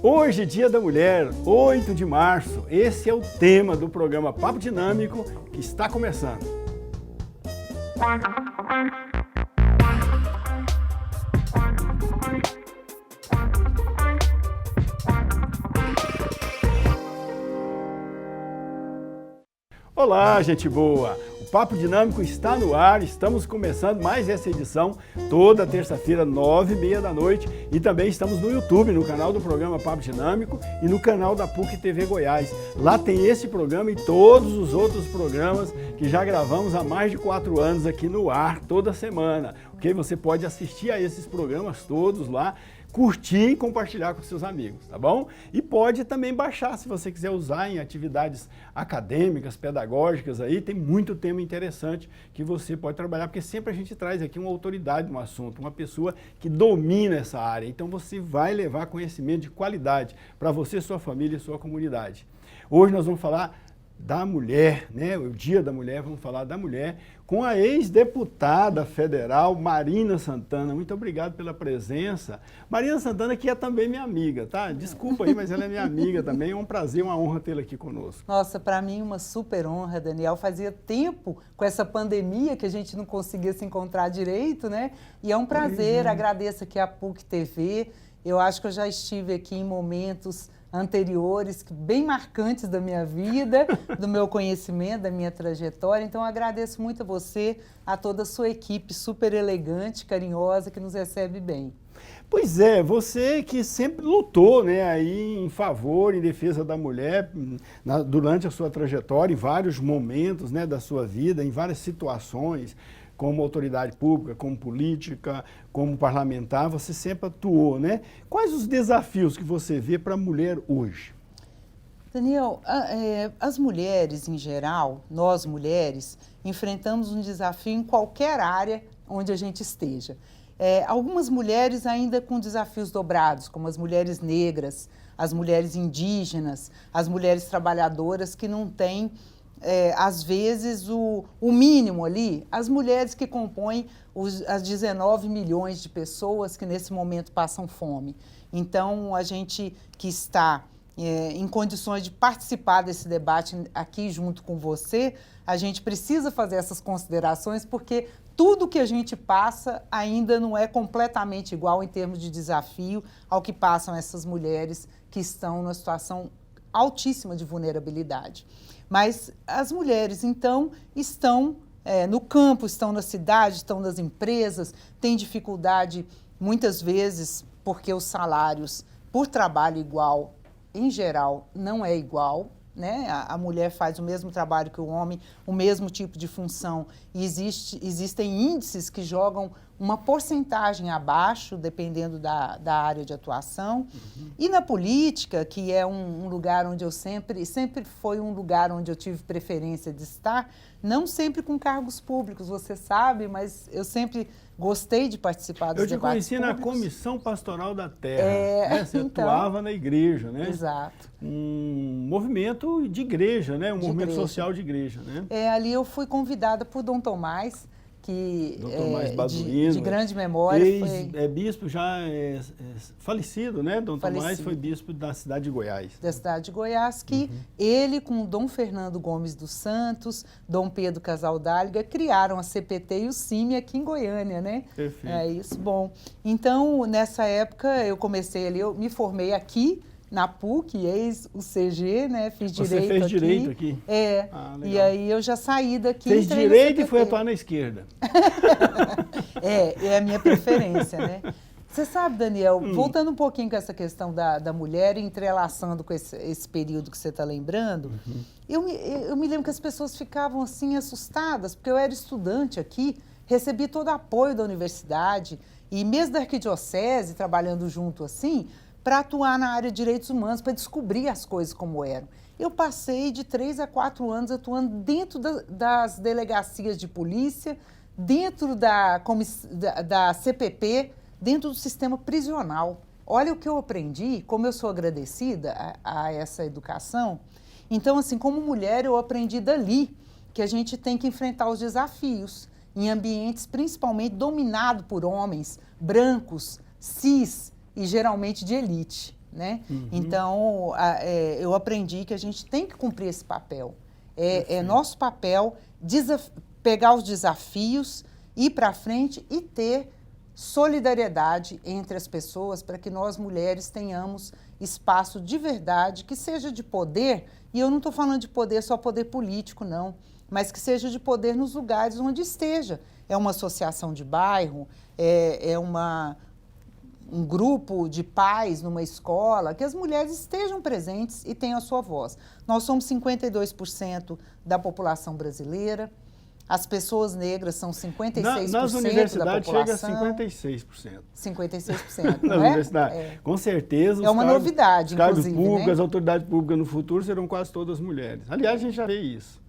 Hoje, Dia da Mulher, 8 de março. Esse é o tema do programa Papo Dinâmico que está começando. Olá, gente boa! O Papo Dinâmico está no ar, estamos começando mais essa edição toda terça-feira, 9h30 da noite, e também estamos no YouTube, no canal do programa Papo Dinâmico e no canal da PUC TV Goiás. Lá tem esse programa e todos os outros programas que já gravamos há mais de 4 anos aqui no ar, toda semana. Ok? Você pode assistir a esses programas todos lá, curtir e compartilhar com seus amigos, tá bom? E pode também baixar, se você quiser usar em atividades acadêmicas, pedagógicas aí, tem muito tema interessante que você pode trabalhar, porque sempre a gente traz aqui uma autoridade no assunto, uma pessoa que domina essa área, então você vai levar conhecimento de qualidade para você, sua família e sua comunidade. Hoje nós vamos falar da mulher, né? O Dia da Mulher, vamos falar da mulher, com a ex-deputada federal Marina Santana. Muito obrigado pela presença. Marina Santana, que é também minha amiga, tá? Desculpa aí, mas ela é minha amiga também. É um prazer, uma honra tê-la aqui conosco. Nossa, para mim uma super honra, Daniel. Fazia tempo, com essa pandemia, que a gente não conseguia se encontrar direito, né? E é um prazer, agradeço aqui a PUC TV. Eu acho que eu já estive aqui em momentos anteriores, bem marcantes da minha vida, do meu conhecimento, da minha trajetória. Então, agradeço muito a você, a toda a sua equipe super elegante, carinhosa, que nos recebe bem. Pois é, você que sempre lutou, né, aí em favor, em defesa da mulher, durante a sua trajetória, em vários momentos, né, da sua vida, em várias situações, como autoridade pública, como política, como parlamentar, você sempre atuou, né? Quais os desafios que você vê para a mulher hoje? Daniel, as mulheres em geral, nós mulheres, enfrentamos um desafio em qualquer área onde a gente esteja. Algumas mulheres ainda com desafios dobrados, como as mulheres negras, as mulheres indígenas, as mulheres trabalhadoras que não têm às vezes, o mínimo ali, as mulheres que compõem as 19 milhões de pessoas que nesse momento passam fome. Então, a gente que está em condições de participar desse debate aqui junto com você, a gente precisa fazer essas considerações, porque tudo que a gente passa ainda não é completamente igual em termos de desafio ao que passam essas mulheres que estão numa situação altíssima de vulnerabilidade. Mas as mulheres, então, estão no campo, estão na cidade, estão nas empresas, têm dificuldade, muitas vezes, porque os salários por trabalho igual, em geral, não é igual, né? A mulher faz o mesmo trabalho que o homem, o mesmo tipo de função, e existem índices que jogam uma porcentagem abaixo, dependendo da área de atuação. E na política, que é um lugar onde eu sempre foi um lugar onde eu tive preferência de estar, não sempre com cargos públicos, você sabe, mas eu sempre gostei de participar dos debates públicos. Eu te conheci na Comissão Pastoral da Terra, né? Você atuava na igreja, né? Exato. Um movimento de igreja, né? Um movimento social de igreja, né? Ali eu fui convidada por Dom Tomás, que Tomás Baduino, de grande memória. Bispo já falecido, né? Dom Tomás foi bispo da cidade de Goiás. Da cidade de Goiás, que ele com Dom Fernando Gomes dos Santos, Dom Pedro Casaldáliga, criaram a CPT e o CIMI aqui em Goiânia, né? Perfeito. É isso, bom. Então, nessa época, eu comecei ali, eu me formei aqui, na PUC, ex-UCG, né? Fiz direito aqui. Você fez direito aqui? E aí eu já saí daqui. Fez direito e foi atuar na esquerda. É a minha preferência, né? Você sabe, Daniel, voltando um pouquinho com essa questão da mulher e entrelaçando com esse período que você está lembrando, eu me lembro que as pessoas ficavam assim assustadas, porque eu era estudante aqui, recebi todo o apoio da universidade e mesmo da arquidiocese, trabalhando junto assim, para atuar na área de direitos humanos, para descobrir as coisas como eram. Eu passei de 3 a 4 anos atuando dentro das delegacias de polícia, dentro da CPP, dentro do sistema prisional. Olha o que eu aprendi, como eu sou agradecida a essa educação. Então, assim, como mulher, eu aprendi dali que a gente tem que enfrentar os desafios em ambientes principalmente dominados por homens brancos, cis, e geralmente de elite. né? Então, eu aprendi que a gente tem que cumprir esse papel. É nosso papel pegar os desafios, ir para frente e ter solidariedade entre as pessoas para que nós, mulheres, tenhamos espaço de verdade, que seja de poder, e eu não estou falando de poder só poder político, não, mas que seja de poder nos lugares onde esteja. É uma associação de bairro, um grupo de pais numa escola, que as mulheres estejam presentes e tenham a sua voz. Nós somos 52% da população brasileira, as pessoas negras são 56% Nas da universidades população. chega a 56%. 56%, Nas não é? universidades. Com certeza. É uma novidade, os cargos inclusive, públicos, né? as autoridades públicas no futuro serão quase todas mulheres. Aliás, a gente já vê isso.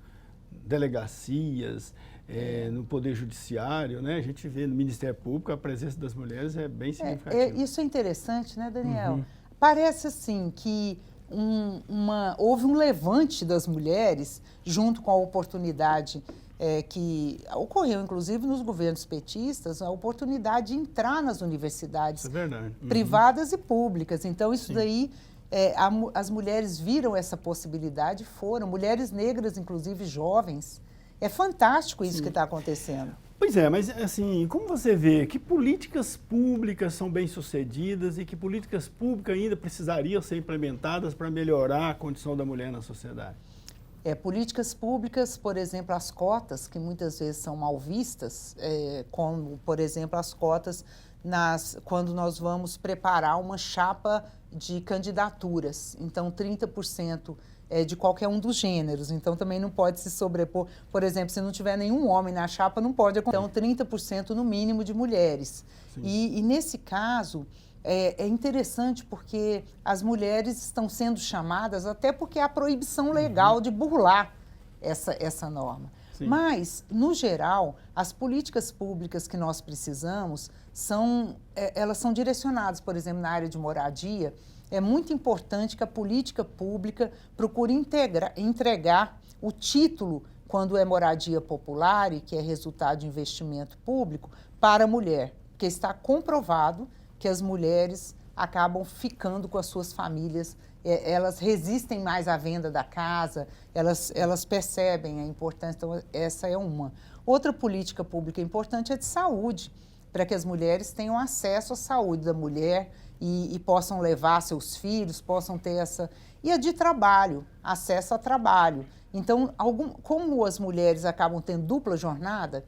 Delegacias, no Poder Judiciário, né? A gente vê no Ministério Público a presença das mulheres é bem significativa. Isso é interessante, né, Daniel? Parece assim que houve um levante das mulheres junto com a oportunidade que ocorreu, inclusive, nos governos petistas, a oportunidade de entrar nas universidades privadas e públicas. Então, isso daí, as mulheres viram essa possibilidade e foram. Mulheres negras, inclusive jovens. É fantástico isso que está acontecendo. Pois é, mas assim, como você vê, que políticas públicas são bem-sucedidas e que políticas públicas ainda precisariam ser implementadas para melhorar a condição da mulher na sociedade? Políticas públicas, por exemplo, as cotas, que muitas vezes são mal vistas, como, por exemplo, as cotas quando nós vamos preparar uma chapa de candidaturas. Então, 30% de qualquer um dos gêneros. Então, também não pode se sobrepor. Por exemplo, se não tiver nenhum homem na chapa, não pode acontecer. Então, 30% no mínimo de mulheres. E nesse caso, é interessante porque as mulheres estão sendo chamadas, até porque há proibição legal de burlar essa norma. Sim. Mas, no geral, as políticas públicas que nós precisamos, elas são direcionadas, por exemplo, na área de moradia. É muito importante que a política pública procure entregar o título, quando é moradia popular e que é resultado de investimento público, para a mulher, porque está comprovado que as mulheres acabam ficando com as suas famílias, elas resistem mais à venda da casa, elas percebem a importância, então essa é uma. Outra política pública importante é de saúde, para que as mulheres tenham acesso à saúde da mulher e possam levar seus filhos, possam ter essa... E a de trabalho, acesso a trabalho. Então, como as mulheres acabam tendo dupla jornada,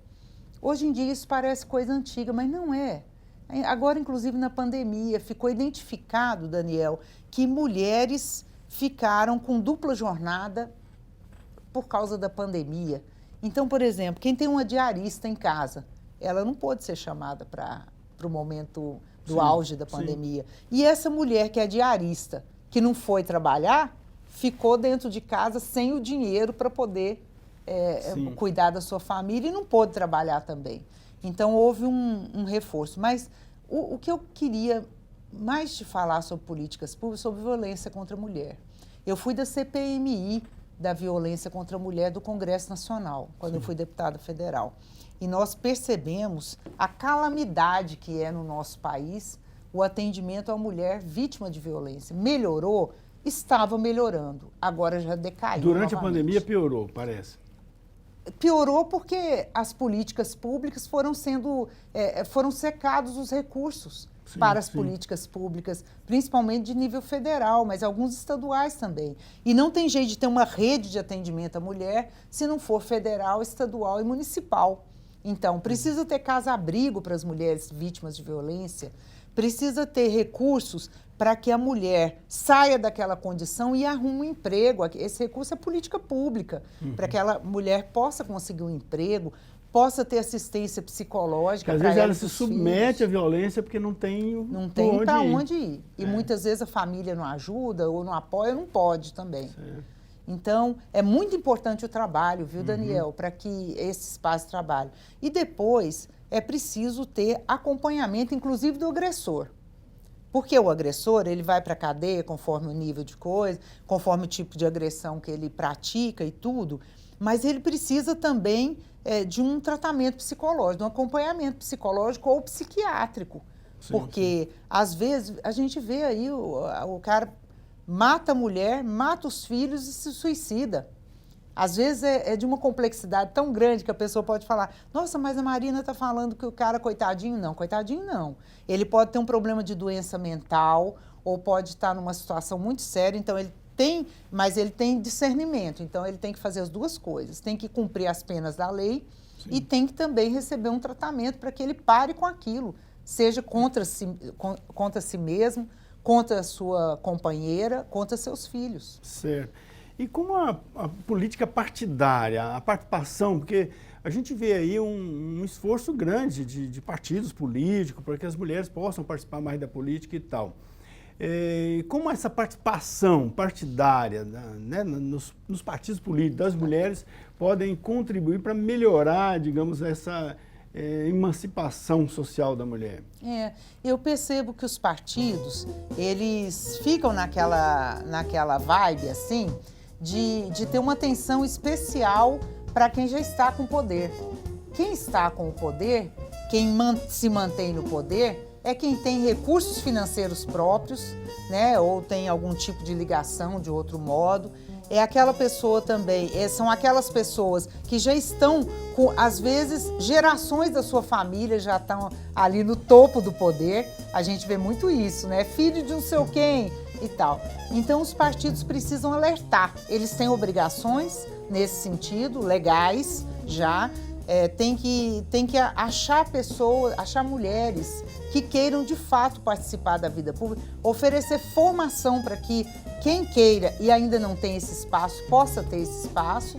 hoje em dia isso parece coisa antiga, mas não é. Agora, inclusive, na pandemia, ficou identificado, Daniel, que mulheres ficaram com dupla jornada por causa da pandemia. Então, por exemplo, quem tem uma diarista em casa, ela não pôde ser chamada para o momento do auge da pandemia. E essa mulher que é diarista, que não foi trabalhar, ficou dentro de casa sem o dinheiro para poder cuidar da sua família e não pôde trabalhar também. Então, houve um reforço. Mas o que eu queria mais te falar sobre políticas públicas, sobre violência contra a mulher. Eu fui da CPMI da violência contra a mulher do Congresso Nacional, quando eu fui deputada federal. E nós percebemos a calamidade que é no nosso país o atendimento à mulher vítima de violência. Melhorou? Estava melhorando. Agora já decaiu. Durante novamente. A pandemia piorou, parece. Piorou porque as políticas públicas foram secados os recursos para as políticas públicas, principalmente de nível federal, mas alguns estaduais também. E não tem jeito de ter uma rede de atendimento à mulher se não for federal, estadual e municipal. Então, precisa ter casa-abrigo para as mulheres vítimas de violência, precisa ter recursos para que a mulher saia daquela condição e arrume um emprego. Esse recurso é política pública, para que aquela mulher possa conseguir um emprego, possa ter assistência psicológica. Às vezes ela se submete à violência porque não tem para onde ir. E muitas vezes a família não ajuda ou não apoia, não pode também. Certo. Então, é muito importante o trabalho, viu, Daniel, para que esse espaço de trabalho. E depois, é preciso ter acompanhamento, inclusive do agressor. Porque o agressor, ele vai para a cadeia conforme o nível de coisa, conforme o tipo de agressão que ele pratica e tudo, mas ele precisa também de um tratamento psicológico, de um acompanhamento psicológico ou psiquiátrico, Sim, porque, às vezes, a gente vê aí o cara mata a mulher, mata os filhos e se suicida. Às vezes é de uma complexidade tão grande que a pessoa pode falar, nossa, mas a Marina está falando que o cara, coitadinho, não. Coitadinho, não. Ele pode ter um problema de doença mental ou pode estar numa situação muito séria, então mas ele tem discernimento, então ele tem que fazer as duas coisas, tem que cumprir as penas da lei. Sim. E tem que também receber um tratamento para que ele pare com aquilo, seja contra si mesmo, contra a sua companheira, contra seus filhos. Certo. E como a política partidária, a participação, porque a gente vê aí um esforço grande de partidos políticos para que as mulheres possam participar mais da política e tal. Como essa participação partidária, né, nos partidos políticos das mulheres podem contribuir para melhorar, digamos, essa emancipação social da mulher? Eu percebo que os partidos, eles ficam naquela vibe, assim, de ter uma atenção especial para quem já está com poder. Quem está com o poder, quem se mantém no poder, é quem tem recursos financeiros próprios, né, ou tem algum tipo de ligação de outro modo. É aquela pessoa também, são aquelas pessoas que já estão com, às vezes, gerações da sua família já estão ali no topo do poder. A gente vê muito isso, né? Filho de não sei quem e tal. Então, os partidos precisam alertar. Eles têm obrigações nesse sentido, legais já. Tem que achar pessoas, achar mulheres que queiram de fato participar da vida pública, oferecer formação para que quem queira e ainda não tem esse espaço, possa ter esse espaço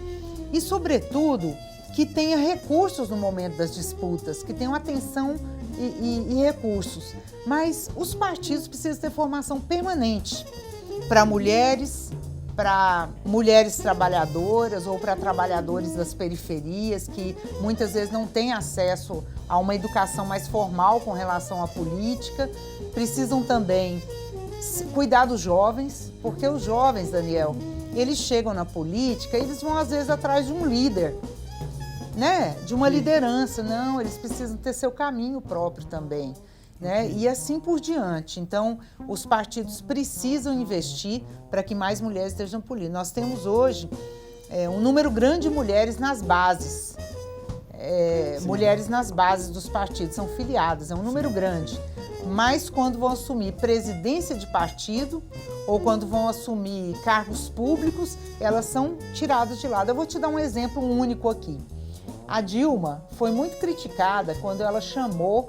e, sobretudo, que tenha recursos no momento das disputas, que tenham atenção e recursos. Mas os partidos precisam ter formação permanente para mulheres trabalhadoras ou para trabalhadores das periferias que muitas vezes não têm acesso a uma educação mais formal com relação à política. Precisam também cuidar dos jovens, porque os jovens, Daniel, eles chegam na política, eles vão às vezes atrás de um líder, né? De uma liderança. Não, eles precisam ter seu caminho próprio também. Né? E assim por diante. Então, os partidos precisam investir para que mais mulheres estejam políticas. Nós temos hoje um número grande de mulheres nas bases. Mulheres nas bases dos partidos, são filiadas, é um número grande. Mas quando vão assumir presidência de partido ou quando vão assumir cargos públicos, elas são tiradas de lado. Eu vou te dar um exemplo único aqui. A Dilma foi muito criticada quando ela chamou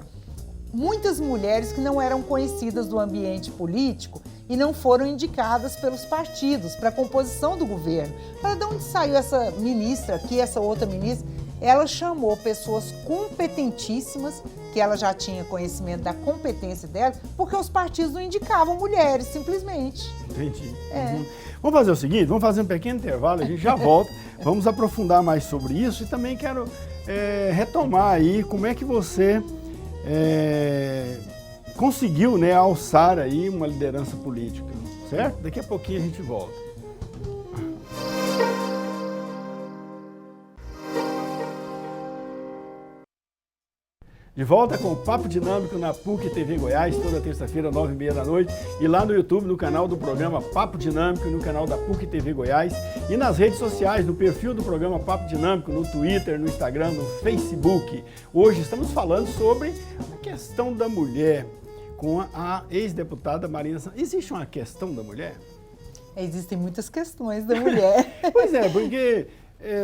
muitas mulheres que não eram conhecidas do ambiente político e não foram indicadas pelos partidos para a composição do governo. Para de onde saiu essa ministra aqui, essa outra ministra? Ela chamou pessoas competentíssimas, que ela já tinha conhecimento da competência dela, porque os partidos não indicavam mulheres, simplesmente. Entendi. Uhum. Vamos fazer o seguinte, vamos fazer um pequeno intervalo, a gente já volta, vamos aprofundar mais sobre isso e também quero retomar aí como é que você conseguiu, né, alçar aí uma liderança política, certo? Daqui a pouquinho a gente volta. De volta com o Papo Dinâmico na PUC TV Goiás, toda terça-feira, 9h30 da noite, e lá no YouTube, no canal do programa Papo Dinâmico, no canal da PUC TV Goiás, e nas redes sociais, no perfil do programa Papo Dinâmico, no Twitter, no Instagram, no Facebook. Hoje estamos falando sobre a questão da mulher, com a ex-deputada Marina Santos. Existe uma questão da mulher? Existem muitas questões da mulher. Pois é, porque...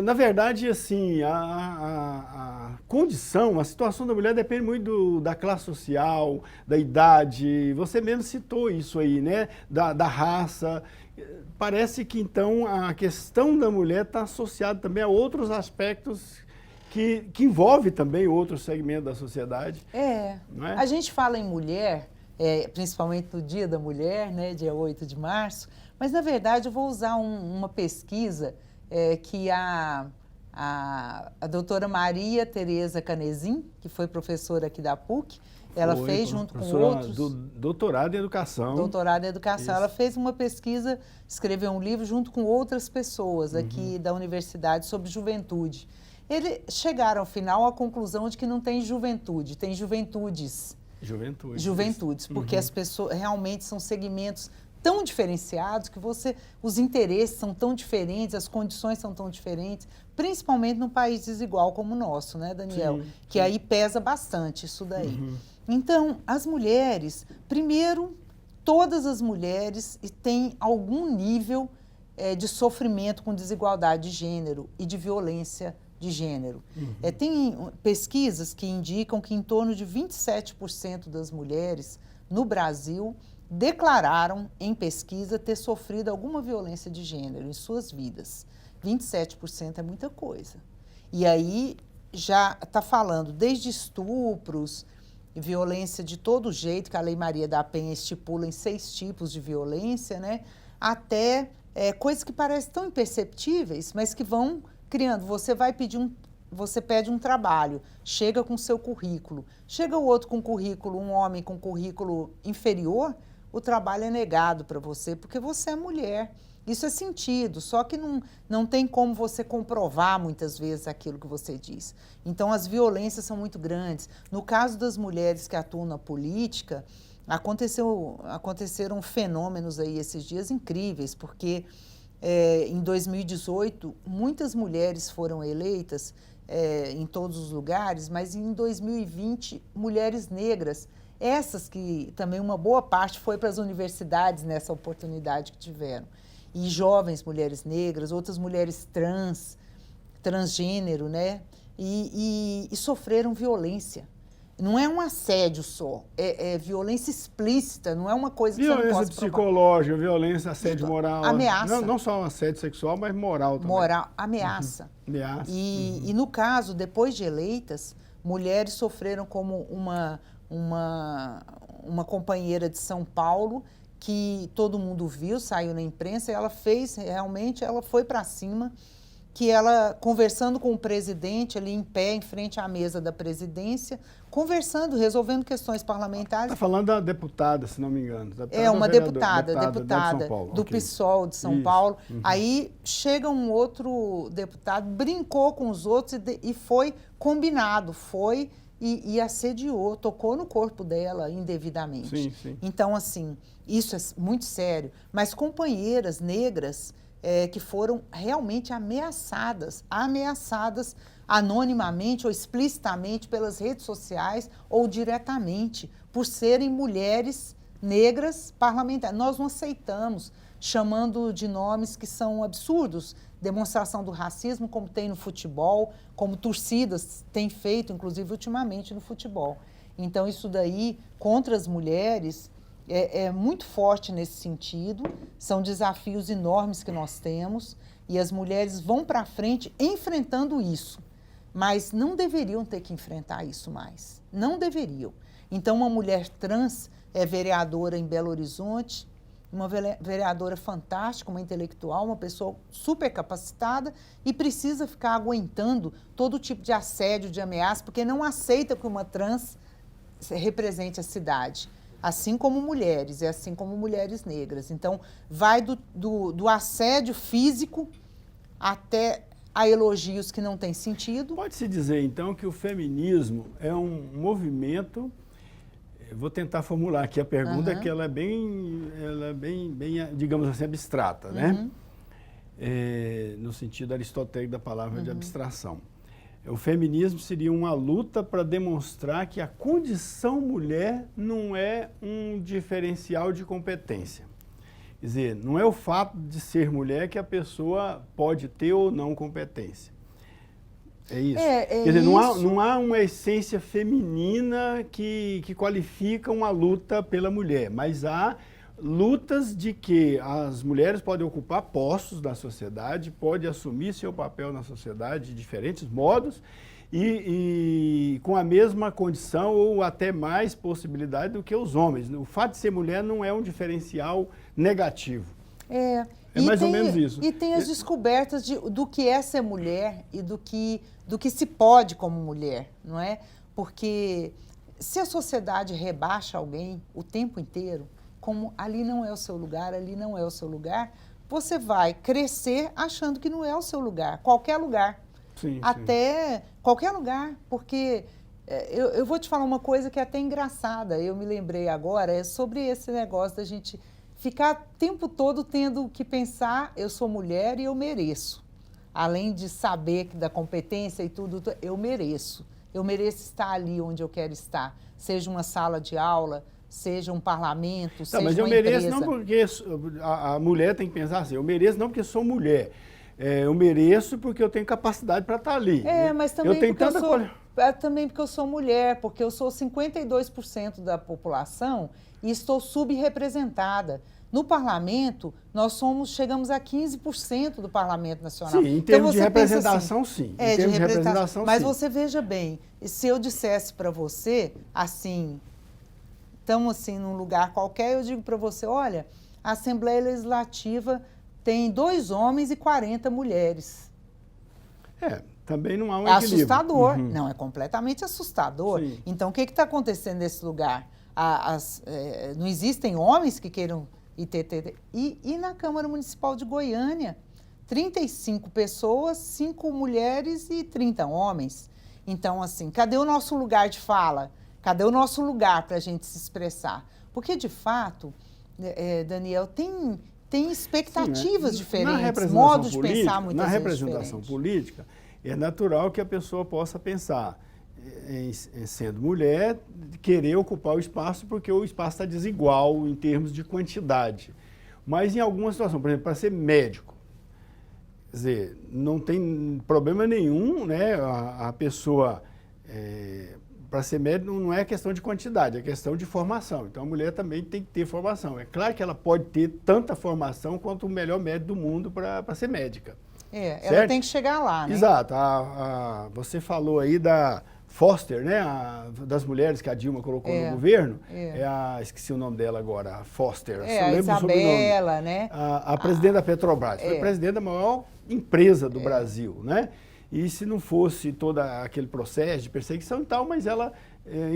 na verdade, assim, a condição, a situação da mulher depende muito da classe social, da idade. Você mesmo citou isso aí, né? Da raça. Parece que, então, a questão da mulher está associada também a outros aspectos que envolve também outros segmentos da sociedade. Não é? A gente fala em mulher, principalmente no Dia da Mulher, né? Dia 8 de março, mas, na verdade, eu vou usar uma pesquisa que a doutora Maria Tereza Canezin, que foi professora aqui da PUC, ela fez junto com outros... Doutorado em Educação. Doutorado em Educação. Isso. Ela fez uma pesquisa, escreveu um livro junto com outras pessoas aqui da universidade sobre juventude. Eles chegaram, ao final, à conclusão de que não tem juventude, tem juventudes. Juventudes, porque as pessoas realmente são segmentos tão diferenciados que os interesses são tão diferentes, as condições são tão diferentes, principalmente num país desigual como o nosso, né, Daniel? Sim, que aí pesa bastante isso daí. Então, as mulheres, primeiro, todas as mulheres têm algum nível de sofrimento com desigualdade de gênero e de violência de gênero. Tem pesquisas que indicam que em torno de 27% das mulheres no Brasil declararam em pesquisa ter sofrido alguma violência de gênero em suas vidas. 27% é muita coisa. E aí já está falando desde estupros, violência de todo jeito, que a Lei Maria da Penha estipula em 6 tipos de violência, né? Até coisas que parecem tão imperceptíveis, mas que vão criando. Você pede um trabalho, chega com seu currículo, chega o outro com currículo, um homem com currículo inferior, o trabalho é negado para você, porque você é mulher. Isso é sentido, só que não tem como você comprovar muitas vezes aquilo que você diz. Então, as violências são muito grandes. No caso das mulheres que atuam na política, aconteceram fenômenos aí esses dias incríveis, porque em 2018, muitas mulheres foram eleitas em todos os lugares, mas em 2020, mulheres negras, essas que também uma boa parte foi para as universidades nessa oportunidade que tiveram. E jovens mulheres negras, outras mulheres transgênero, né? E sofreram violência. Não é um assédio só, é violência explícita, não é uma coisa que violência você não pode psicológica, violência, assédio moral. Ameaça. Não só assédio sexual, mas moral também. Moral, ameaça. Ameaça. E no caso, depois de eleitas, mulheres sofreram como uma companheira de São Paulo, que todo mundo viu, saiu na imprensa, e ela foi para cima, que ela, conversando com o presidente ali em pé, em frente à mesa da presidência, conversando, resolvendo questões parlamentares. Está falando da deputada, se não me engano. Uma deputada do okay. PSOL de São Paulo. Aí chega um outro deputado, brincou com os outros e foi combinado, e assediou, tocou no corpo dela indevidamente. Sim, sim. Então, assim, isso é muito sério. Mas companheiras negras que foram realmente ameaçadas anonimamente ou explicitamente pelas redes sociais ou diretamente, por serem mulheres negras parlamentares. Nós não aceitamos, chamando de nomes que são absurdos, demonstração do racismo, como tem no futebol, como torcidas têm feito, inclusive ultimamente no futebol. Então, isso daí, contra as mulheres, é muito forte nesse sentido, são desafios enormes que nós temos, e as mulheres vão para frente enfrentando isso, mas não deveriam ter que enfrentar isso mais, não deveriam. Então, uma mulher trans é vereadora em Belo Horizonte, uma vereadora fantástica, uma intelectual, uma pessoa super capacitada e precisa ficar aguentando todo tipo de assédio, de ameaça, porque não aceita que uma trans represente a cidade, assim como mulheres, e assim como mulheres negras. Então, vai do assédio físico até a elogios que não têm sentido. Pode-se dizer, então, que o feminismo é um movimento. Eu vou tentar formular aqui a pergunta, que ela é bem, digamos assim, abstrata, né? No sentido aristotélico da palavra de abstração. O feminismo seria uma luta para demonstrar que a condição mulher não é um diferencial de competência. Quer dizer, não é o fato de ser mulher que a pessoa pode ter ou não competência. É isso? Quer dizer, não há uma essência feminina que qualifica uma luta pela mulher, mas há lutas de que as mulheres podem ocupar postos na sociedade, podem assumir seu papel na sociedade de diferentes modos e com a mesma condição ou até mais possibilidade do que os homens. O fato de ser mulher não é um diferencial negativo. É mais ou menos isso. E tem as descobertas do que é ser mulher e do que se pode como mulher, não é? Porque se a sociedade rebaixa alguém o tempo inteiro, como ali não é o seu lugar, ali não é o seu lugar, você vai crescer achando que não é o seu lugar, qualquer lugar. Sim, até qualquer lugar, porque eu vou te falar uma coisa que é até engraçada, eu me lembrei agora, é sobre esse negócio da gente ficar o tempo todo tendo que pensar, eu sou mulher e eu mereço. Além de saber da competência e tudo, eu mereço. Eu mereço estar ali onde eu quero estar, seja uma sala de aula, seja um parlamento, seja mas eu uma mereço empresa. não porque a mulher tem que pensar assim, eu mereço não porque sou mulher, eu mereço porque eu tenho capacidade para estar ali. Mas também, eu tenho tanta também porque eu sou mulher, porque eu sou 52% da população e estou subrepresentada. No parlamento, chegamos a 15% do parlamento nacional. Sim, em termos de representação, assim, sim. Em termos de representação, mas sim. você veja bem, se eu dissesse para você, assim, estamos assim num lugar qualquer, eu digo para você, olha, a Assembleia Legislativa tem 2 homens e 40 mulheres. Também não há um equilíbrio. É assustador. Uhum. Não, é completamente assustador. Sim. Então, o que está acontecendo nesse lugar? Não existem homens que queiram ITT. E na Câmara Municipal de Goiânia, 35 pessoas, 5 mulheres e 30 homens. Então, assim, cadê o nosso lugar de fala? Cadê o nosso lugar para a gente se expressar? Porque, de fato, Daniel, tem expectativas diferentes, modos de pensar muitas vezes diferentes. Na representação política, é natural que a pessoa possa pensar em sendo mulher, querer ocupar o espaço porque o espaço está desigual em termos de quantidade. Mas em alguma situação, por exemplo, para ser médico, quer dizer, não tem problema nenhum, né? A pessoa, para ser médico, não é questão de quantidade, é questão de formação. Então, a mulher também tem que ter formação. É claro que ela pode ter tanta formação quanto o melhor médico do mundo para ser médica. Ela tem que chegar lá, né? Exato. Você falou aí da Foster, né? Das mulheres que a Dilma colocou no governo. Esqueci o nome dela agora, a Foster. A Isabela, né? A presidente da Petrobras. Foi presidente da maior empresa do Brasil, né? E se não fosse todo aquele processo de perseguição e tal, mas ela,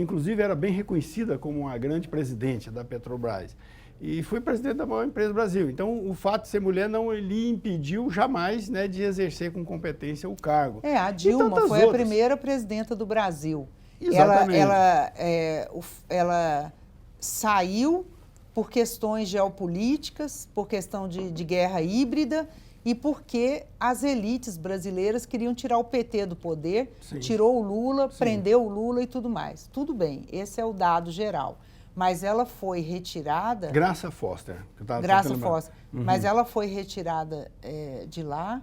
inclusive, era bem reconhecida como uma grande presidente da Petrobras. E foi presidente da maior empresa do Brasil. Então, o fato de ser mulher não lhe impediu jamais, né, de exercer com competência o cargo. A Dilma foi a primeira presidenta do Brasil. Exatamente. Ela saiu por questões geopolíticas, por questão de guerra híbrida e porque as elites brasileiras queriam tirar o PT do poder, tirou o Lula, prendeu o Lula e tudo mais. Tudo bem, esse é o dado geral. Mas ela foi retirada... Graça Foster. Graça Foster. Mas ela foi retirada de lá,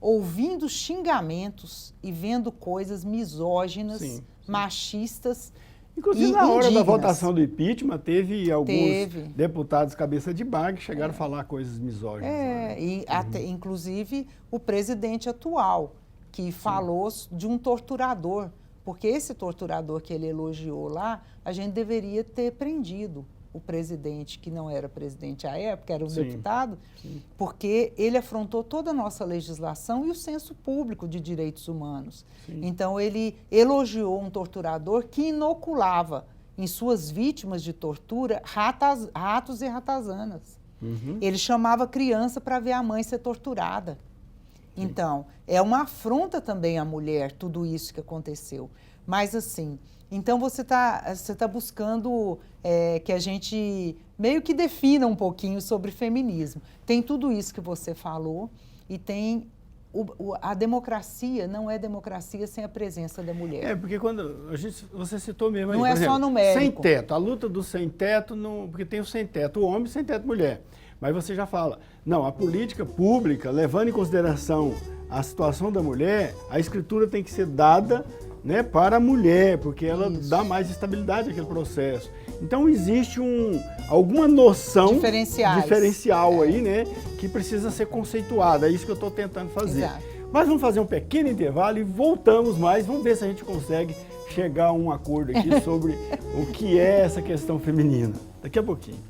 ouvindo xingamentos e vendo coisas misóginas, machistas. Inclusive, na hora da votação do impeachment, teve alguns deputados cabeça de bar que chegaram a falar coisas misóginas. Inclusive, o presidente atual, que falou de um torturador. Porque esse torturador que ele elogiou lá, a gente deveria ter prendido o presidente, que não era presidente à época, era um deputado, porque ele afrontou toda a nossa legislação e o senso público de direitos humanos. Então, ele elogiou um torturador que inoculava em suas vítimas de tortura ratos e ratazanas. Ele chamava a criança para ver a mãe ser torturada. Então, é uma afronta também à mulher, tudo isso que aconteceu. Mas, assim, então você tá buscando que a gente meio que defina um pouquinho sobre feminismo. Tem tudo isso que você falou e tem... a democracia não é democracia sem a presença da mulher. Porque quando você citou mesmo aí, não é exemplo, só numérico. Sem teto, a luta do sem teto, porque tem o sem teto, o homem sem teto mulher. Mas você já fala, não, a política pública, levando em consideração a situação da mulher, a escritura tem que ser dada, né, para a mulher, porque ela dá mais estabilidade àquele processo. Então existe alguma noção diferencial aí, né, que precisa ser conceituada. É isso que eu estou tentando fazer. Exato. Mas vamos fazer um pequeno intervalo e voltamos mais. Vamos ver se a gente consegue chegar a um acordo aqui sobre o que é essa questão feminina. Daqui a pouquinho.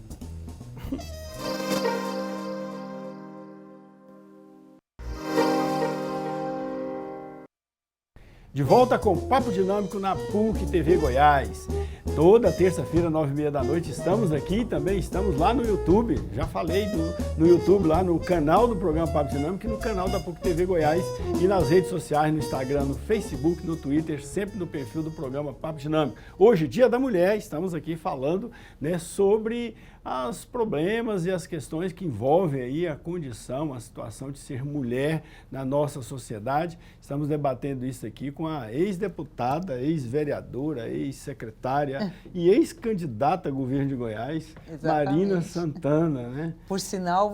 De volta com Papo Dinâmico na PUC TV Goiás. Toda terça-feira, 9h30 da noite, estamos aqui e também estamos lá no YouTube. Já falei no YouTube, lá no canal do programa Papo Dinâmico e no canal da PUC TV Goiás e nas redes sociais, no Instagram, no Facebook, no Twitter, sempre no perfil do programa Papo Dinâmico. Hoje, Dia da Mulher, estamos aqui falando, né, sobre os problemas e as questões que envolvem aí a condição, a situação de ser mulher na nossa sociedade. Estamos debatendo isso aqui com a ex-deputada, ex-vereadora, ex-secretária e ex-candidata a governo de Goiás, Exatamente. Marina Santana, né? Por sinal,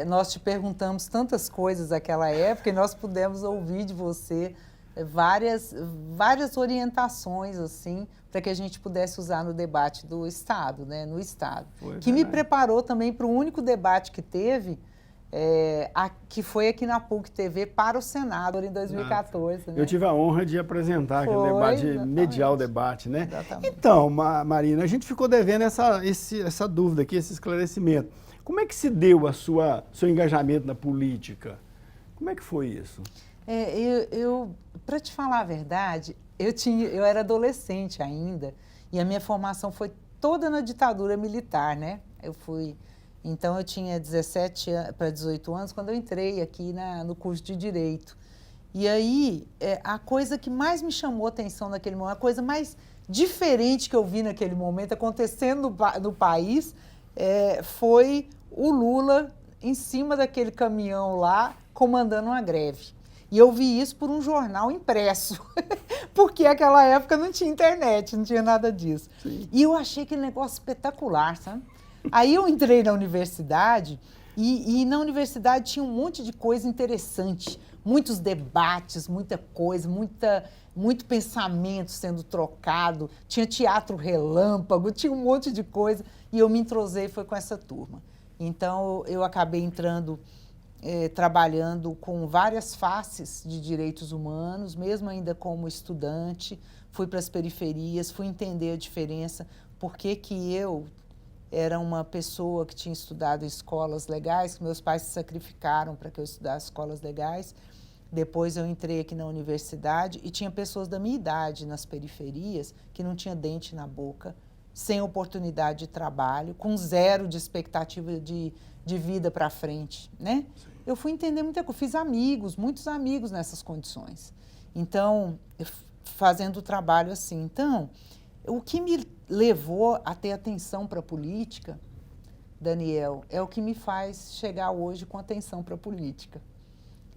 nós te perguntamos tantas coisas naquela época e nós pudemos ouvir de você várias orientações, assim, para que a gente pudesse usar no debate do Estado, né, no Estado. Que me preparou também para o único debate que teve, que foi aqui na PUC TV para o Senado em 2014. Né? Eu tive a honra de apresentar aquele debate, mediar o debate, né? Exatamente. Então, Marina, a gente ficou devendo essa dúvida aqui, esse esclarecimento. Como é que se deu seu engajamento na política? Como é que foi isso? Para te falar a verdade, eu era adolescente ainda e a minha formação foi toda na ditadura militar, né? Então eu tinha 17 para 18 anos quando eu entrei aqui no curso de Direito. E aí, a coisa que mais me chamou a atenção naquele momento, a coisa mais diferente que eu vi naquele momento acontecendo no país, foi o Lula em cima daquele caminhão lá, comandando uma greve. E eu vi isso por um jornal impresso, porque naquela época não tinha internet, não tinha nada disso. Sim. E eu achei aquele negócio espetacular, sabe? Aí eu entrei na universidade e na universidade tinha um monte de coisa interessante, muitos debates, muita coisa, muito pensamento sendo trocado, tinha teatro relâmpago, tinha um monte de coisa e eu me entrosei foi com essa turma. Então eu acabei entrando... trabalhando com várias faces de direitos humanos, mesmo ainda como estudante, fui para as periferias, fui entender a diferença, por que eu era uma pessoa que tinha estudado em escolas legais, que meus pais se sacrificaram para que eu estudasse escolas legais. Depois eu entrei aqui na universidade e tinha pessoas da minha idade nas periferias que não tinha dente na boca, sem oportunidade de trabalho, com zero de expectativa de vida para frente, né? Sim. Eu fui entender muita coisa, fiz amigos, muitos amigos nessas condições. Então, fazendo o trabalho assim. Então, o que me levou a ter atenção para a política, Daniel, é o que me faz chegar hoje com atenção para a política.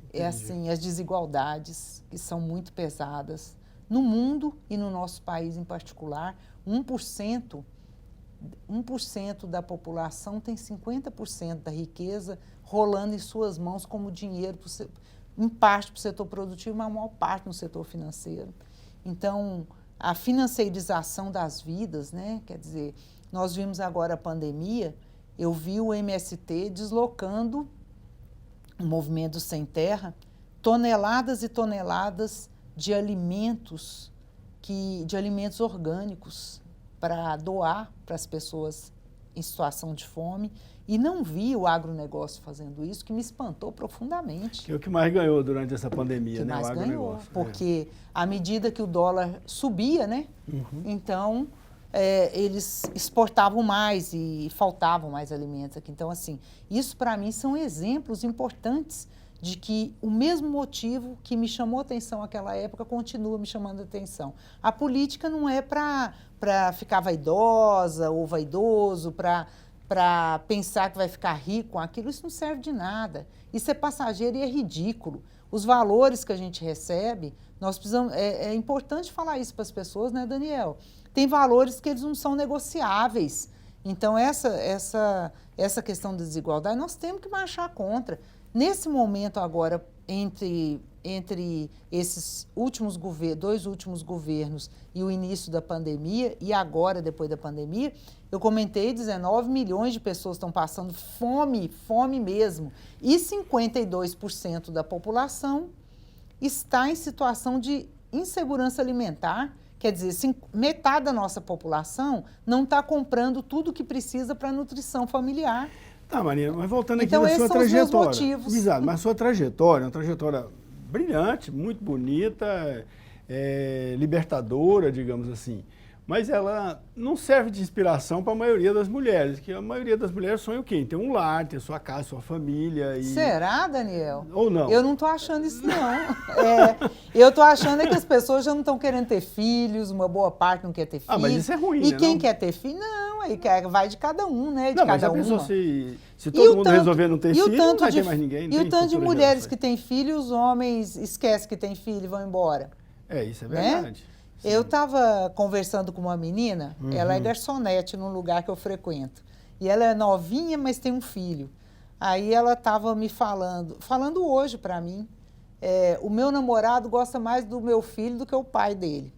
Entendi. Assim, as desigualdades, que são muito pesadas, no mundo e no nosso país em particular, 1% da população tem 50% da riqueza rolando em suas mãos como dinheiro, em parte para o setor produtivo, mas a maior parte no setor financeiro. Então, a financeirização das vidas, né? Quer dizer, nós vimos agora a pandemia, eu vi o MST deslocando o Movimento Sem Terra, toneladas e toneladas de alimentos orgânicos, para doar para as pessoas em situação de fome, e não vi o agronegócio fazendo isso, que me espantou profundamente. Que é o que mais ganhou durante essa pandemia, né? O agronegócio. Porque à medida que o dólar subia, né? Então, eles exportavam mais e faltavam mais alimentos aqui. Então, assim, isso para mim são exemplos importantes de que o mesmo motivo que me chamou a atenção naquela época continua me chamando a atenção. A política não é para ficar vaidosa ou vaidoso, para pensar que vai ficar rico com aquilo, isso não serve de nada. Isso é passageiro e é ridículo. Os valores que a gente recebe, nós precisamos... É importante falar isso para as pessoas, né, Daniel? Tem valores que eles não são negociáveis. Então, essa questão da desigualdade, nós temos que marchar contra. Nesse momento agora, entre esses dois últimos governos e o início da pandemia, e agora, depois da pandemia, eu comentei, 19 milhões de pessoas estão passando fome mesmo, e 52% da população está em situação de insegurança alimentar. Quer dizer, metade da nossa população não está comprando tudo o que precisa para a nutrição familiar. Tá, Marina, mas voltando aqui então, na sua trajetória. Motivos. Exato, mas a sua trajetória, uma trajetória brilhante, muito bonita, libertadora, digamos assim. Mas ela não serve de inspiração para a maioria das mulheres, que a maioria das mulheres sonha o quê? Em ter um lar, ter sua casa, sua família. Será, Daniel? Ou não? Eu não estou achando isso, não. Eu estou achando que as pessoas já não estão querendo ter filhos, uma boa parte não quer ter filhos. Ah, mas isso é ruim, E né, quem não? quer ter filho, não, aí vai de cada um, né? De não, mas cada já pensou uma. se todo mundo resolver não ter filho, não vai ter mais ninguém. E o tanto de mulheres que têm filho, os homens esquecem que têm filho e vão embora. Isso é verdade. Né? Eu estava conversando com uma menina, ela é garçonete num lugar que eu frequento. E ela é novinha, mas tem um filho. Aí ela estava me falando hoje para mim, o meu namorado gosta mais do meu filho do que o pai dele,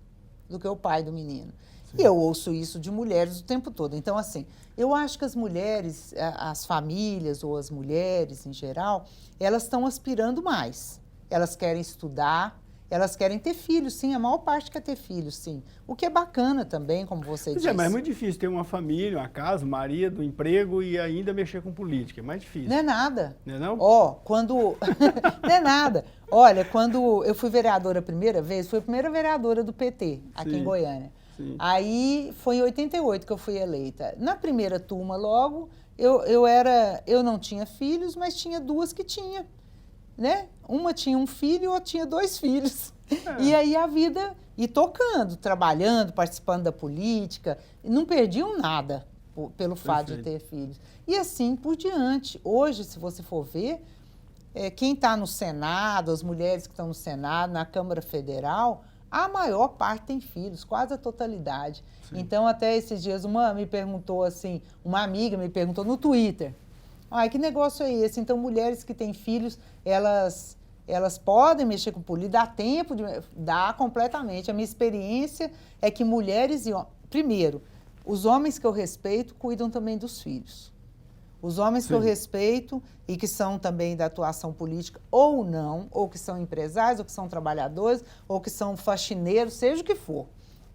do que o pai do menino. Sim. E eu ouço isso de mulheres o tempo todo. Então, assim, eu acho que as mulheres, as famílias ou as mulheres em geral, elas estão aspirando mais. Elas querem estudar, elas querem ter filhos, sim, a maior parte quer ter filhos, sim. O que é bacana também, como você disse. Mas é muito difícil ter uma família, uma casa, um marido, um emprego e ainda mexer com política. É mais difícil. Não é nada. Não é não? Quando... Não é nada. Olha, quando eu fui vereadora a primeira vez, fui a primeira vereadora do PT, aqui em Goiânia. Sim. Aí foi em 88 que eu fui eleita. Na primeira turma, logo, eu não tinha filhos, mas tinha duas que tinha. Né? Uma tinha um filho e outra tinha 2 filhos. E aí a vida, e tocando, trabalhando, participando da política, não perdiam nada pelo fato de ter filhos. E assim por diante. Hoje, se você for ver, quem está no Senado, as mulheres que estão no Senado, na Câmara Federal, a maior parte tem filhos, quase a totalidade. Sim. Então, até esses dias, uma amiga me perguntou no Twitter, que negócio é esse? Então, mulheres que têm filhos, elas podem mexer com política, dá tempo de... Dá completamente. A minha experiência é que mulheres e homens... Primeiro, os homens que eu respeito cuidam também dos filhos. Os homens que eu respeito e que são também da atuação política ou não, ou que são empresários, ou que são trabalhadores, ou que são faxineiros, seja o que for.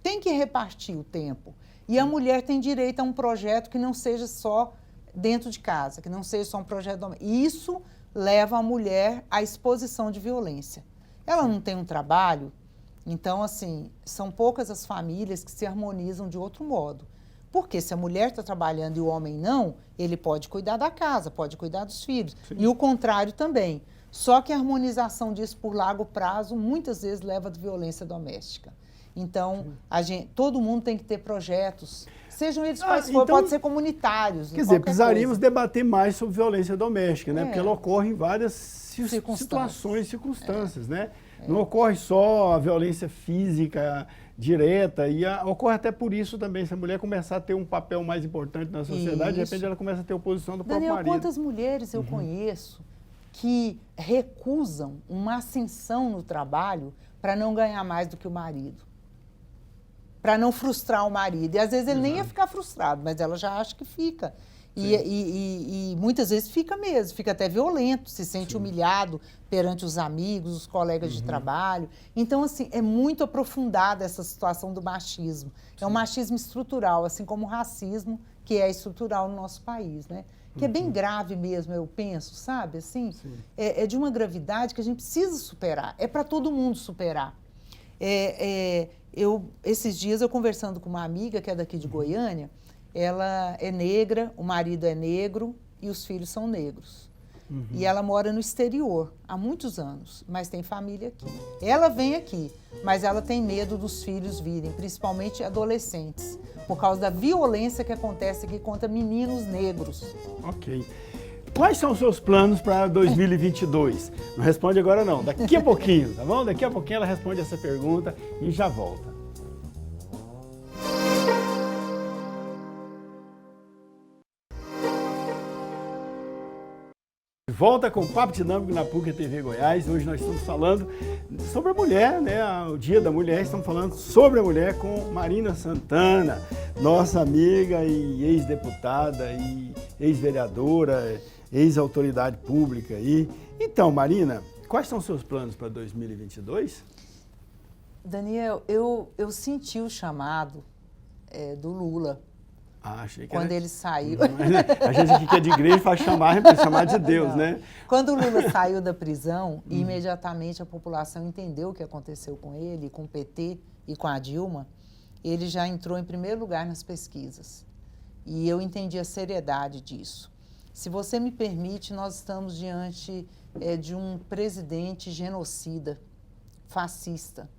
Tem que repartir o tempo. E a mulher tem direito a um projeto que não seja só dentro de casa, que não seja só um projeto doméstico. Isso leva a mulher à exposição de violência. Ela não tem um trabalho, então, assim, são poucas as famílias que se harmonizam de outro modo. Porque se a mulher está trabalhando e o homem não, ele pode cuidar da casa, pode cuidar dos filhos. Sim. E o contrário também. Só que a harmonização disso por largo prazo muitas vezes leva à violência doméstica. Então, todo mundo tem que ter projetos, sejam eles quais forem, pode ser comunitários. Quer dizer, precisaríamos debater mais sobre violência doméstica, né? Porque ela ocorre em várias situações, circunstâncias, né? Não ocorre só a violência física direta, ocorre até por isso também, se a mulher começar a ter um papel mais importante na sociedade, de repente ela começa a ter oposição do próprio marido. Quantas mulheres eu conheço que recusam uma ascensão no trabalho para não ganhar mais do que o marido? Para não frustrar o marido. E às vezes ele nem ia ficar frustrado, mas ela já acha que fica. E muitas vezes fica mesmo, fica até violento, se sente humilhado perante os amigos, os colegas de trabalho. Então, assim, é muito aprofundada essa situação do machismo. É um machismo estrutural, assim como o racismo, que é estrutural no nosso país, né? Que é bem grave mesmo, eu penso, sabe? Assim, é de uma gravidade que a gente precisa superar. É para todo mundo superar. Esses dias, eu conversando com uma amiga que é daqui de Goiânia, ela é negra, o marido é negro e os filhos são negros. E ela mora no exterior há muitos anos, mas tem família aqui. Ela vem aqui, mas ela tem medo dos filhos virem, principalmente adolescentes, por causa da violência que acontece aqui contra meninos negros. Ok. Quais são os seus planos para 2022? Não responde agora não, daqui a pouquinho, tá bom? Daqui a pouquinho ela responde essa pergunta e já volta. Volta com o Papo Dinâmico na PUC TV Goiás. Hoje nós estamos falando sobre a mulher, né? O Dia da Mulher, estamos falando sobre a mulher com Marina Santana, nossa amiga e ex-deputada e ex-vereadora, ex-autoridade pública. Então, Marina, quais são os seus planos para 2022? Daniel, eu senti o chamado do Lula Ah, achei que quando era... ele saiu. A gente aqui que é de igreja faz chamar de Deus, Não. né? Quando o Lula saiu da prisão, imediatamente a população entendeu o que aconteceu com ele, com o PT e com a Dilma. Ele já entrou em primeiro lugar nas pesquisas. E eu entendi a seriedade disso. Se você me permite, nós estamos diante de um presidente genocida, fascista.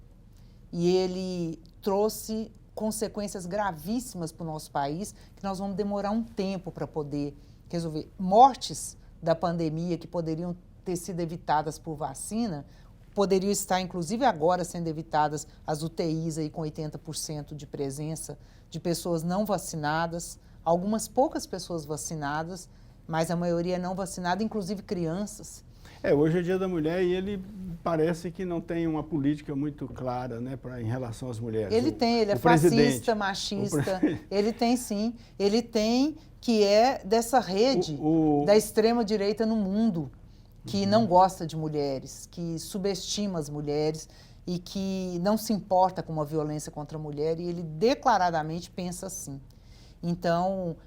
E ele trouxe consequências gravíssimas para o nosso país, que nós vamos demorar um tempo para poder resolver. Mortes da pandemia que poderiam ter sido evitadas por vacina, poderiam estar, inclusive agora, sendo evitadas as UTIs aí com 80% de presença de pessoas não vacinadas, algumas poucas pessoas vacinadas, mas a maioria não vacinada, inclusive crianças. Hoje é Dia da Mulher e ele parece que não tem uma política muito clara, né, em relação às mulheres. Ele é fascista, machista, ele tem sim, ele tem que é dessa rede da extrema-direita no mundo, que não gosta de mulheres, que subestima as mulheres e que não se importa com a violência contra a mulher, e ele declaradamente pensa assim. Então,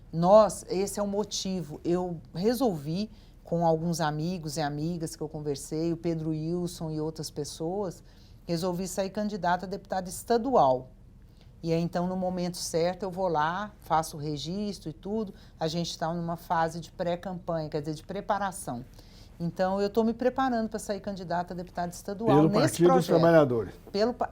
esse é o motivo, eu resolvi, com alguns amigos e amigas que eu conversei, o Pedro Wilson e outras pessoas, resolvi sair candidata a deputada estadual. E aí, então, no momento certo, eu vou lá, faço o registro e tudo. A gente está numa fase de pré-campanha, quer dizer, de preparação. Então, eu estou me preparando para sair candidata a deputada estadual pelo nesse Partido projeto. Dos Trabalhadores.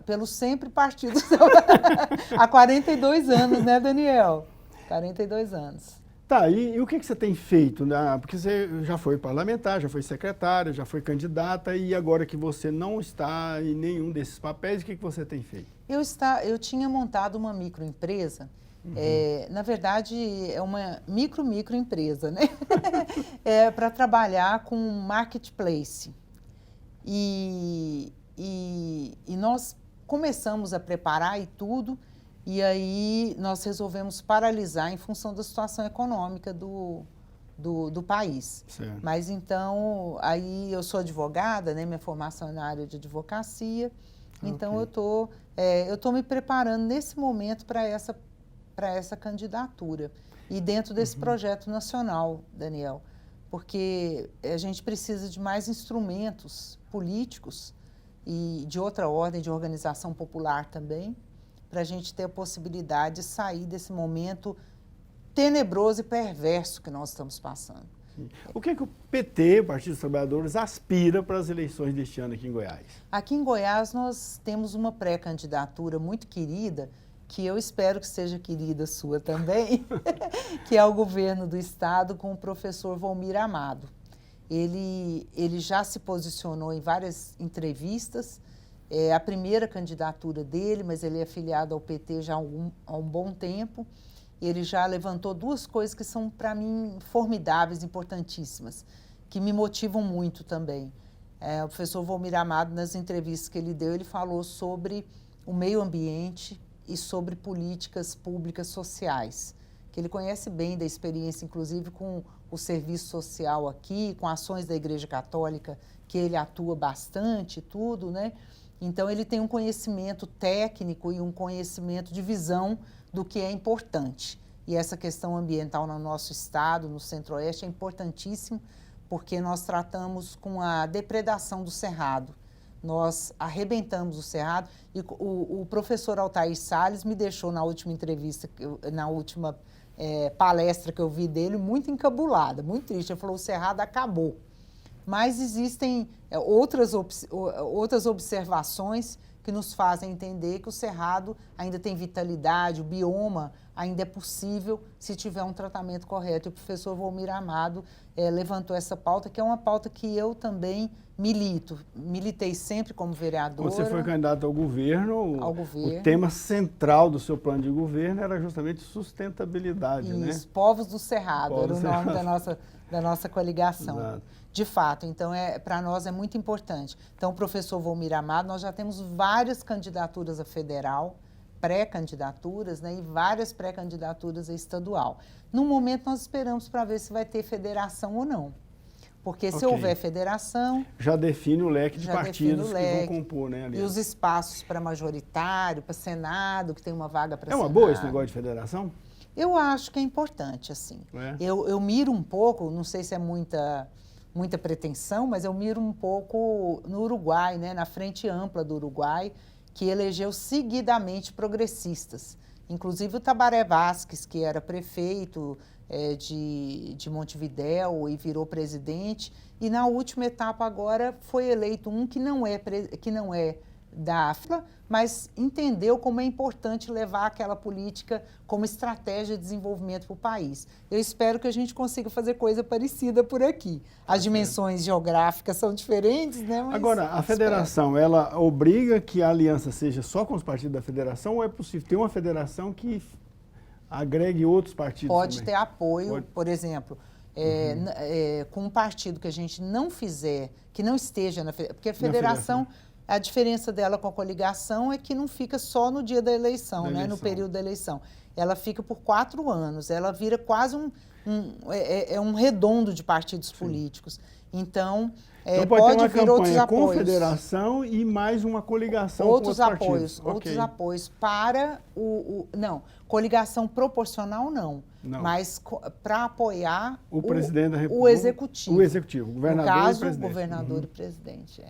Pelo sempre Partido dos Trabalhadores. Há 42 anos, né, Daniel? 42 anos. Tá, e o que você tem feito? Né? Porque você já foi parlamentar, já foi secretária, já foi candidata, e agora que você não está em nenhum desses papéis, o que você tem feito? Eu tinha montado uma microempresa, na verdade é uma microempresa, né? Para trabalhar com marketplace. E nós começamos a preparar e tudo, e aí nós resolvemos paralisar em função da situação econômica do país. Certo. Mas então, aí eu sou advogada, né? Minha formação é na área de advocacia, então eu tô me preparando nesse momento para essa candidatura. E dentro desse projeto nacional, Daniel, porque a gente precisa de mais instrumentos políticos e de outra ordem, de organização popular também, para a gente ter a possibilidade de sair desse momento tenebroso e perverso que nós estamos passando. Sim. O que o PT, o Partido dos Trabalhadores, aspira para as eleições deste ano aqui em Goiás? Aqui em Goiás nós temos uma pré-candidatura muito querida, que eu espero que seja querida sua também, que é o governo do estado com o professor Volmir Amado. Ele já se posicionou em várias entrevistas, é a primeira candidatura dele, mas ele é afiliado ao PT já há um bom tempo. Ele já levantou duas coisas que são, para mim, formidáveis, importantíssimas, que me motivam muito também. O professor Volmir Amado, nas entrevistas que ele deu, ele falou sobre o meio ambiente e sobre políticas públicas sociais, que ele conhece bem da experiência, inclusive, com o serviço social aqui, com ações da Igreja Católica, que ele atua bastante e tudo, né? Então, ele tem um conhecimento técnico e um conhecimento de visão do que é importante. E essa questão ambiental no nosso estado, no Centro-Oeste, é importantíssimo, porque nós tratamos com a depredação do cerrado. Nós arrebentamos o cerrado e o professor Altair Salles me deixou na última entrevista, na última palestra que eu vi dele, muito encabulada, muito triste. Ele falou, o cerrado acabou. Mas existem outras observações que nos fazem entender que o cerrado ainda tem vitalidade, o bioma ainda é possível se tiver um tratamento correto. E o professor Volmir Amado levantou essa pauta, que é uma pauta que eu também militei sempre como vereadora. Quando você foi candidato ao governo, o tema central do seu plano de governo era justamente sustentabilidade, Isso, né? Isso, Povos do Cerrado, era o nome da nossa coligação. Exato. De fato, então, para nós é muito importante. Então, o professor Volmir Amado, nós já temos várias candidaturas a federal, pré-candidaturas, né, e várias pré-candidaturas a estadual. No momento, nós esperamos para ver se vai ter federação ou não. Porque se houver federação... Já define o leque de partidos que vão compor, né, aliás. E os espaços para majoritário, para Senado, que tem uma vaga para Senado. É uma boa esse negócio de federação? Eu acho que é importante, assim. Eu miro um pouco, não sei se é muita pretensão, mas eu miro um pouco no Uruguai, né, na Frente Ampla do Uruguai, que elegeu seguidamente progressistas. Inclusive o Tabaré Vázquez, que era prefeito de Montevidéu e virou presidente, e na última etapa agora foi eleito um que não é da AFLA, mas entendeu como é importante levar aquela política como estratégia de desenvolvimento para o país. Eu espero que a gente consiga fazer coisa parecida por aqui. As dimensões geográficas são diferentes, né? Mas agora, a federação, ela obriga que a aliança seja só com os partidos da federação ou é possível ter uma federação que agregue outros partidos Pode também? ter apoio, por exemplo, com um partido que a gente não fizer, que não esteja na federação, porque a federação, a diferença dela com a coligação é que não fica só no dia da eleição, né, no período da eleição. Ela fica por 4 anos, ela vira quase um redondo de partidos políticos. Então pode vir outros apoios. Com federação e mais uma coligação outros com outros apoios, partidos. Outros apoios para não, coligação proporcional não. Mas para apoiar o presidente da República, o executivo. O executivo, o governador no caso, e presidente. O governador e presidente.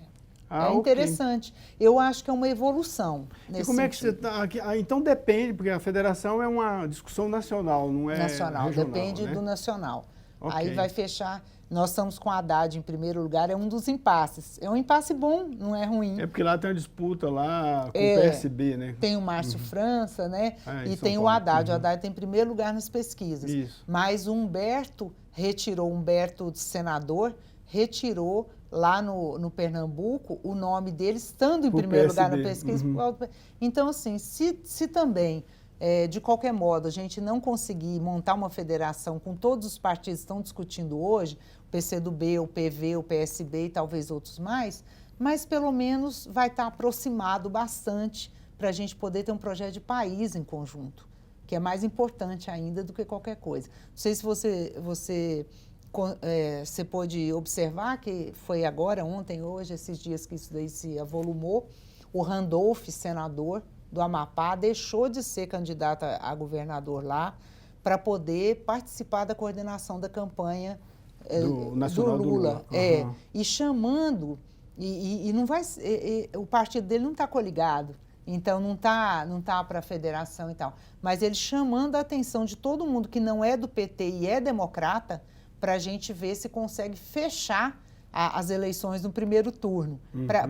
É interessante. Eu acho que é uma evolução nesse E como é que sentido. você está? Então depende, porque a federação é uma discussão nacional, não é nacional, regional, depende né? do nacional. Aí vai fechar. Nós estamos com a Haddad em primeiro lugar, é um dos impasses. É um impasse bom, não é ruim. É porque lá tem uma disputa lá com o PSB, né? Tem o Márcio França, né? E tem Paulo. o Haddad. O Haddad tem em primeiro lugar nas pesquisas. Isso. Mas o Humberto senador, retirou lá no Pernambuco o nome dele, estando em primeiro lugar na pesquisa. Então, assim, se também, de qualquer modo, a gente não conseguir montar uma federação com todos os partidos que estão discutindo hoje, o PCdoB, o PV, o PSB e talvez outros mais, mas pelo menos vai estar aproximado bastante para a gente poder ter um projeto de país em conjunto, que é mais importante ainda do que qualquer coisa. Não sei se você pôde observar que foi agora, ontem, hoje, esses dias que isso daí se avolumou, o Randolph, senador do Amapá, deixou de ser candidato a governador lá para poder participar da coordenação da campanha do Lula. E chamando, e não vai, o partido dele não está coligado, então não tá para a federação e tal, mas ele chamando a atenção de todo mundo que não é do PT e é democrata, para a gente ver se consegue fechar as eleições no primeiro turno,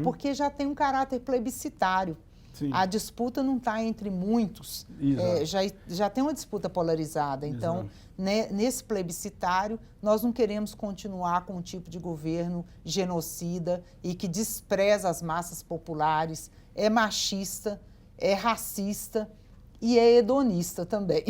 porque já tem um caráter plebiscitário. Sim. A disputa não está entre muitos, já tem uma disputa polarizada. Então, nesse plebiscitário, nós não queremos continuar com um tipo de governo genocida e que despreza as massas populares, é machista, é racista e é hedonista também.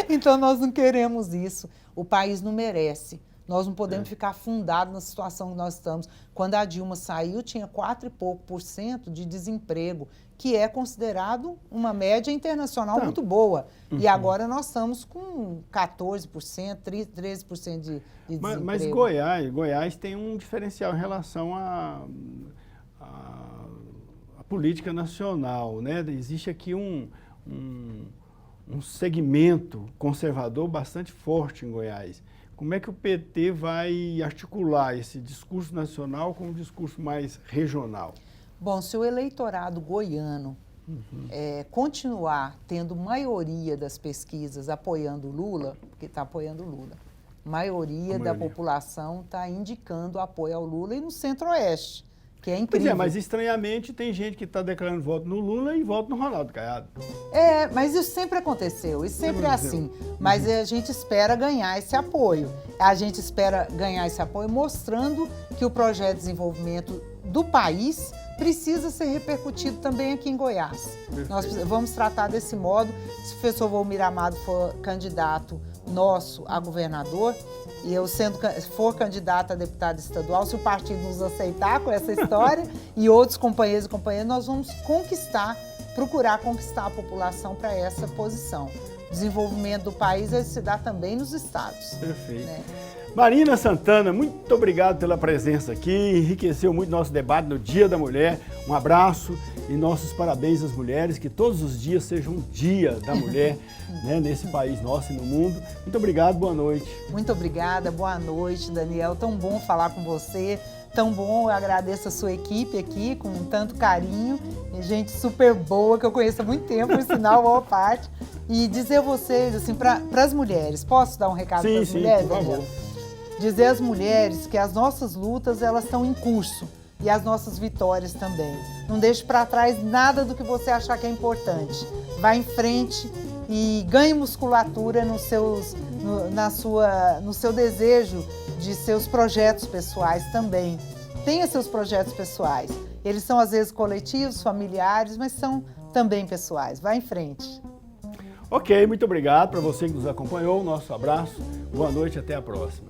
Então nós não queremos isso. O país não merece. Nós não podemos ficar afundados na situação que nós estamos. Quando a Dilma saiu, tinha 4 e pouco% de desemprego, que é considerado uma média internacional muito boa. E agora nós estamos com 14%, 13% de desemprego. Mas Goiás tem um diferencial em relação à política nacional, né? Existe aqui um segmento conservador bastante forte em Goiás. Como é que o PT vai articular esse discurso nacional com um discurso mais regional? Bom, se o eleitorado goiano continuar tendo maioria das pesquisas apoiando o Lula, porque está apoiando o Lula, maioria da população está indicando apoio ao Lula e no Centro-Oeste, que é incrível. Pois mas estranhamente tem gente que está declarando voto no Lula e voto no Ronaldo Caiado. Mas isso sempre aconteceu, isso sempre é assim. Mas a gente espera ganhar esse apoio. A gente espera ganhar esse apoio mostrando que o projeto de desenvolvimento do país precisa ser repercutido também aqui em Goiás. Perfeito. Nós vamos tratar desse modo. Se o professor Volmir Amado for candidato nosso a governador, e eu for candidata a deputada estadual, se o partido nos aceitar com essa história e outros companheiros e companheiras, nós vamos procurar conquistar a população para essa posição. O desenvolvimento do país se dá também nos estados. Perfeito. Né? Marina Santana, muito obrigado pela presença aqui, enriqueceu muito nosso debate no Dia da Mulher. Um abraço e nossos parabéns às mulheres, que todos os dias sejam um dia da mulher, né, nesse país nosso e no mundo. Muito obrigado, boa noite. Muito obrigada, boa noite, Daniel. Tão bom falar com você, tão bom, eu agradeço a sua equipe aqui, com tanto carinho, e gente super boa, que eu conheço há muito tempo, por sinal, boa parte. E dizer a vocês, assim, para as mulheres, posso dar um recado para as mulheres, por favor. Daniel? Dizer às mulheres que as nossas lutas, elas estão em curso, e as nossas vitórias também. Não deixe para trás nada do que você achar que é importante. Vá em frente e ganhe musculatura no seu desejo de seus projetos pessoais também. Tenha seus projetos pessoais. Eles são às vezes coletivos, familiares, mas são também pessoais. Vá em frente. Ok, muito obrigado para você que nos acompanhou. Nosso abraço, boa noite, até a próxima.